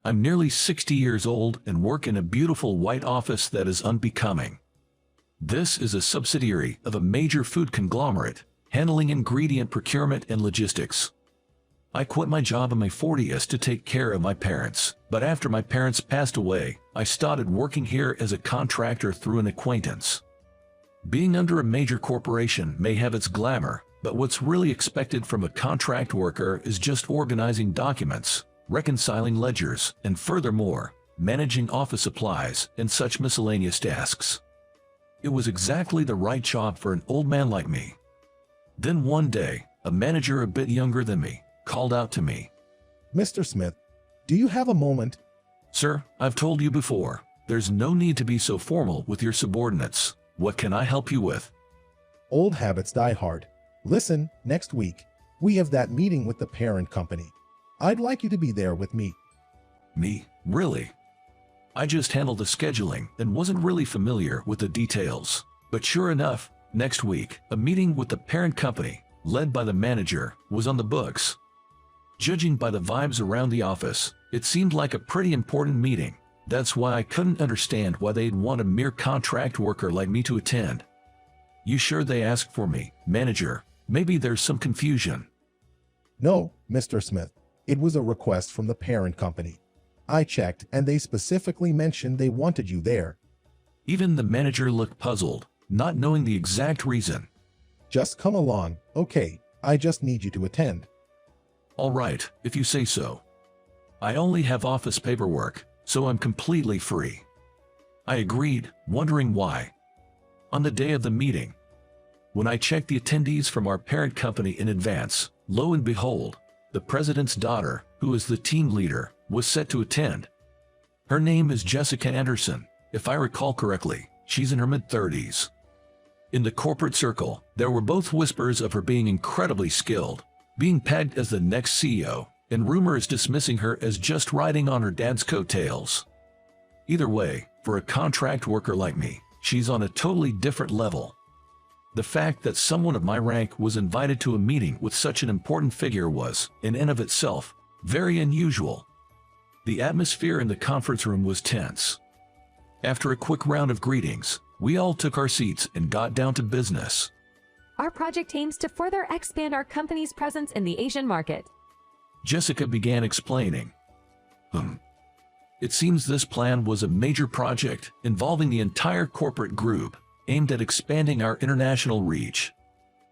I'm nearly 60 years old and work in a beautiful white office that is unbecoming. This is a subsidiary of a major food conglomerate, handling ingredient procurement and logistics. I quit my job in my 40s to take care of my parents, but after my parents passed away, I started working here as a contractor through an acquaintance. Being under a major corporation may have its glamour, but what's really expected from a contract worker is just organizing documents, reconciling ledgers, and furthermore, managing office supplies and such miscellaneous tasks. It was exactly the right job for an old man like me. Then one day, a manager a bit younger than me called out to me. Mr. Smith, do you have a moment? Sir, I've told you before, there's no need to be so formal with your subordinates. What can I help you with? Old habits die hard. Listen, next week, we have that meeting with the parent company. I'd like you to be there with me. Me? Really? I just handled the scheduling and wasn't really familiar with the details. But sure enough, next week, a meeting with the parent company, led by the manager, was on the books. Judging by the vibes around the office, it seemed like a pretty important meeting. That's why I couldn't understand why they'd want a mere contract worker like me to attend. You sure they asked for me, manager? Maybe there's some confusion. No, Mr. Smith. It was a request from the parent company. I checked and they specifically mentioned they wanted you there. Even the manager looked puzzled, not knowing the exact reason. Just come along, okay? I just need you to attend. All right, if you say so. I only have office paperwork, so I'm completely free. I agreed, wondering why. On the day of the meeting, when I checked the attendees from our parent company in advance, lo and behold, the president's daughter, who is the team leader, was set to attend. Her name is Jessica Anderson. If I recall correctly, she's in her mid-30s. In the corporate circle, there were both whispers of her being incredibly skilled, being pegged as the next CEO, and rumors dismissing her as just riding on her dad's coattails. Either way, for a contract worker like me, she's on a totally different level. The fact that someone of my rank was invited to a meeting with such an important figure was, in and of itself, very unusual. The atmosphere in the conference room was tense. After a quick round of greetings, we all took our seats and got down to business. Our project aims to further expand our company's presence in the Asian market. Jessica began explaining. It seems this plan was a major project involving the entire corporate group, aimed at expanding our international reach.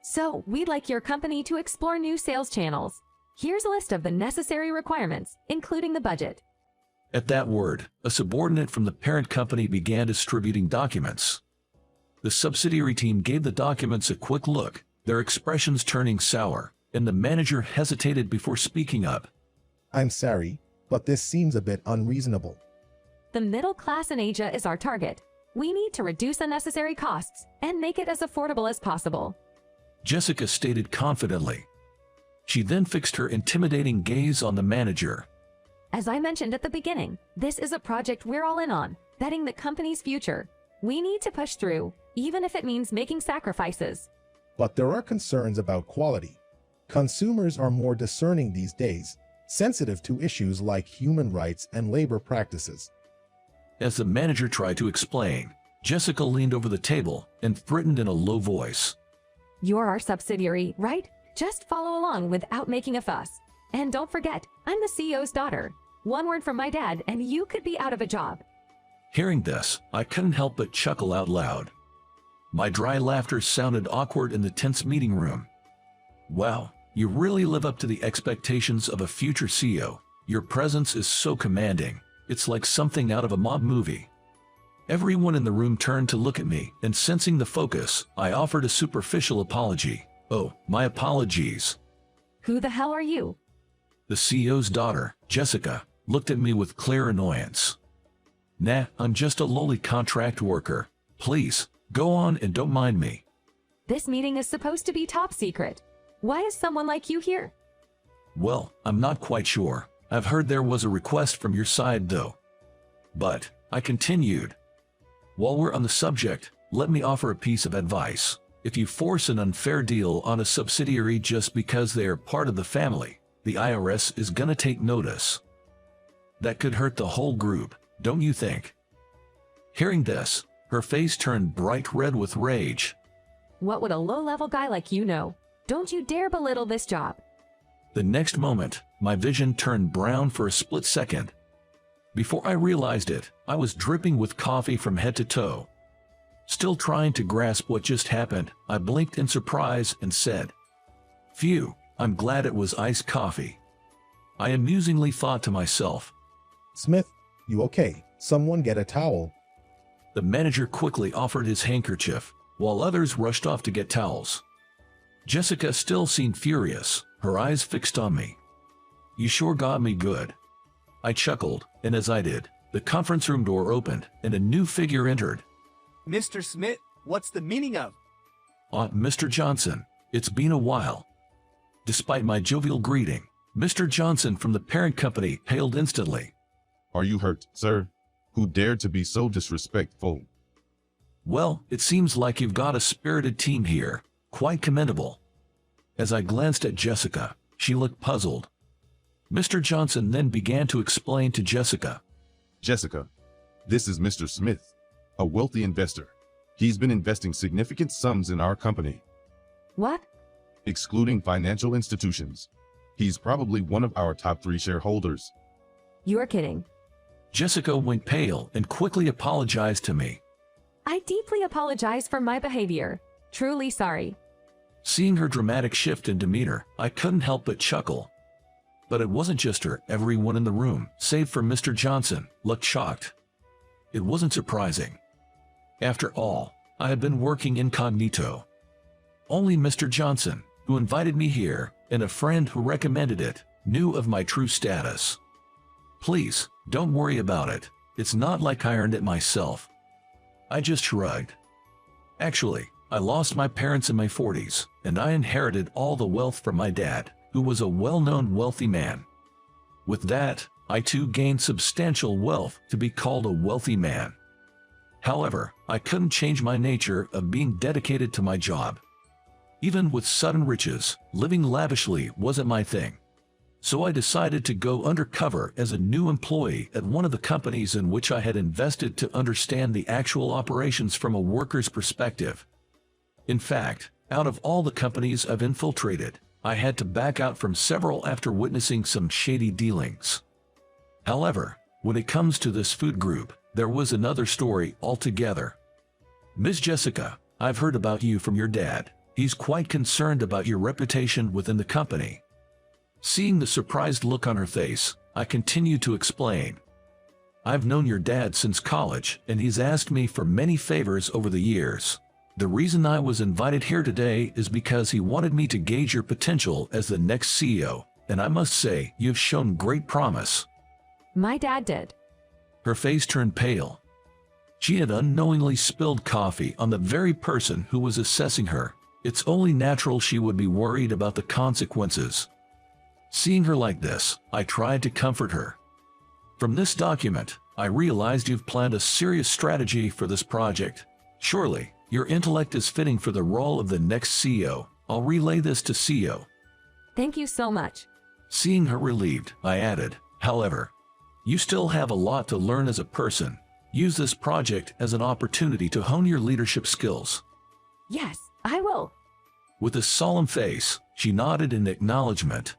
So, we'd like your company to explore new sales channels. Here's a list of the necessary requirements, including the budget. At that word, a subordinate from the parent company began distributing documents. The subsidiary team gave the documents a quick look, their expressions turning sour, and the manager hesitated before speaking up. I'm sorry, but this seems a bit unreasonable. The middle class in Asia is our target. We need to reduce unnecessary costs and make it as affordable as possible. Jessica stated confidently. She then fixed her intimidating gaze on the manager. As I mentioned at the beginning, this is a project we're all in on, betting the company's future. We need to push through, even if it means making sacrifices. But there are concerns about quality. Consumers are more discerning these days, sensitive to issues like human rights and labor practices. As the manager tried to explain, Jessica leaned over the table and threatened in a low voice. You're our subsidiary, right? Just follow along without making a fuss. And don't forget, I'm the CEO's daughter. One word from my dad and you could be out of a job. Hearing this, I couldn't help but chuckle out loud. My dry laughter sounded awkward in the tense meeting room. Wow, you really live up to the expectations of a future CEO. Your presence is so commanding. It's like something out of a mob movie. Everyone in the room turned to look at me, and sensing the focus, I offered a superficial apology. Oh, my apologies. Who the hell are you? The CEO's daughter, Jessica, looked at me with clear annoyance. Nah, I'm just a lowly contract worker. Please, go on and don't mind me. This meeting is supposed to be top secret. Why is someone like you here? Well, I'm not quite sure. I've heard there was a request from your side though. But, I continued. While we're on the subject, let me offer a piece of advice. If you force an unfair deal on a subsidiary just because they are part of the family, the IRS is gonna take notice. that could hurt the whole group, don't you think? Hearing this, her face turned bright red with rage. What would a low-level guy like you know? Don't you dare belittle this job. The next moment, my vision turned brown for a split second. Before I realized it, I was dripping with coffee from head to toe. Still trying to grasp what just happened, I blinked in surprise and said, "Phew, I'm glad it was iced coffee." I amusingly thought to myself. Smith, you okay? Someone get a towel. The manager quickly offered his handkerchief, while others rushed off to get towels. Jessica still seemed furious, her eyes fixed on me. "You sure got me good." I chuckled, and as I did, the conference room door opened and a new figure entered. Mr. Smith, what's the meaning of? Mr. Johnson, it's been a while." Despite my jovial greeting, Mr. Johnson from the parent company hailed instantly. "Are you hurt, sir? Who dared to be so disrespectful?" "Well, it seems like you've got a spirited team here, quite commendable." As I glanced at Jessica, she looked puzzled. Mr. Johnson then began to explain to Jessica. "Jessica, this is Mr. Smith, a wealthy investor. He's been investing significant sums in our company, What? excluding financial institutions. He's probably one of our top 3 shareholders." You're kidding. Jessica went pale and quickly apologized to me. I deeply apologize for my behavior. Truly sorry. Seeing her dramatic shift in demeanor, I couldn't help but chuckle. But it wasn't just her. Everyone in the room, save for Mr. Johnson, looked shocked. It wasn't surprising. After all, I had been working incognito. Only Mr. Johnson, who invited me here, and a friend who recommended it, knew of my true status. "Please, don't worry about it. It's not like I earned it myself." I just shrugged. Actually, I lost my parents in my 40s, and I inherited all the wealth from my dad, who was a well-known wealthy man. With that, I too gained substantial wealth to be called a wealthy man. However, I couldn't change my nature of being dedicated to my job. Even with sudden riches, living lavishly wasn't my thing. So I decided to go undercover as a new employee at one of the companies in which I had invested to understand the actual operations from a worker's perspective. In fact, out of all the companies I've infiltrated, I had to back out from several after witnessing some shady dealings. However, when it comes to this food group, there was another story altogether. "Miss Jessica, I've heard about you from your dad. He's quite concerned about your reputation within the company." Seeing the surprised look on her face, I continued to explain. "I've known your dad since college, and he's asked me for many favors over the years. The reason I was invited here today is because he wanted me to gauge your potential as the next CEO, and I must say, you've shown great promise." My dad did. Her face turned pale. She had unknowingly spilled coffee on the very person who was assessing her. It's only natural she would be worried about the consequences. Seeing her like this, I tried to comfort her. "From this document, I realized you've planned a serious strategy for this project. Surely, your intellect is fitting for the role of the next CEO. I'll relay this to CEO." Thank you so much. Seeing her relieved, I added, "However, you still have a lot to learn as a person. Use this project as an opportunity to hone your leadership skills." Yes, I will. With a solemn face, she nodded in acknowledgement.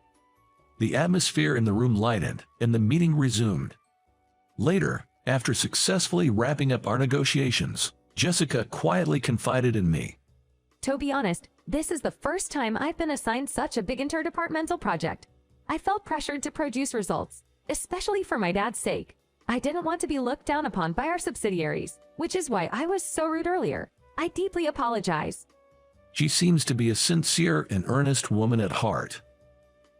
The atmosphere in the room lightened, and the meeting resumed. Later, after successfully wrapping up our negotiations, Jessica quietly confided in me. To be honest, this is the first time I've been assigned such a big interdepartmental project. I felt pressured to produce results, especially for my dad's sake. I didn't want to be looked down upon by our subsidiaries, which is why I was so rude earlier. I deeply apologize. She seems to be a sincere and earnest woman at heart.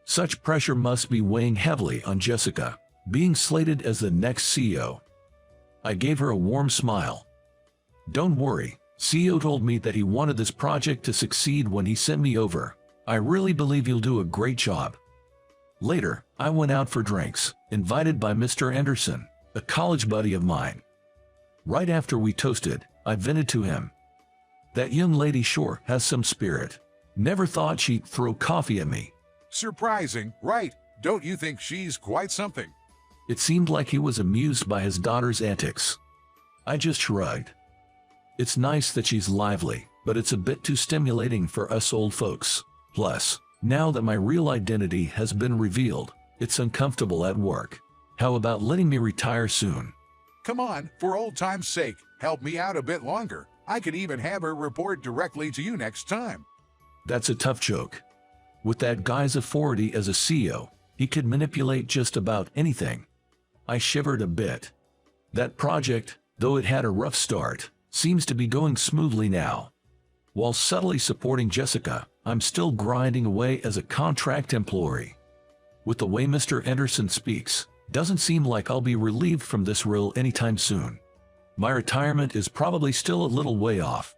Such pressure must be weighing heavily on Jessica, being slated as the next CEO. I gave her a warm smile. "Don't worry, CEO told me that he wanted this project to succeed when he sent me over. I really believe you'll do a great job." Later, I went out for drinks, invited by Mr. Anderson, a college buddy of mine. Right after we toasted, I vented to him. "That young lady sure has some spirit. Never thought she'd throw coffee at me." Surprising, right? Don't you think she's quite something? It seemed like he was amused by his daughter's antics. I just shrugged. It's nice that she's lively, but it's a bit too stimulating for us old folks. Plus, now that my real identity has been revealed, it's uncomfortable at work. How about letting me retire soon? Come on, for old time's sake, help me out a bit longer. I could even have her report directly to you next time. That's a tough joke. With that guy's authority as a CEO, he could manipulate just about anything. I shivered a bit. That project, though it had a rough start, seems to be going smoothly now. While subtly supporting Jessica, I'm still grinding away as a contract employee. With the way Mr. Anderson speaks, doesn't seem like I'll be relieved from this role anytime soon. My retirement is probably still a little way off.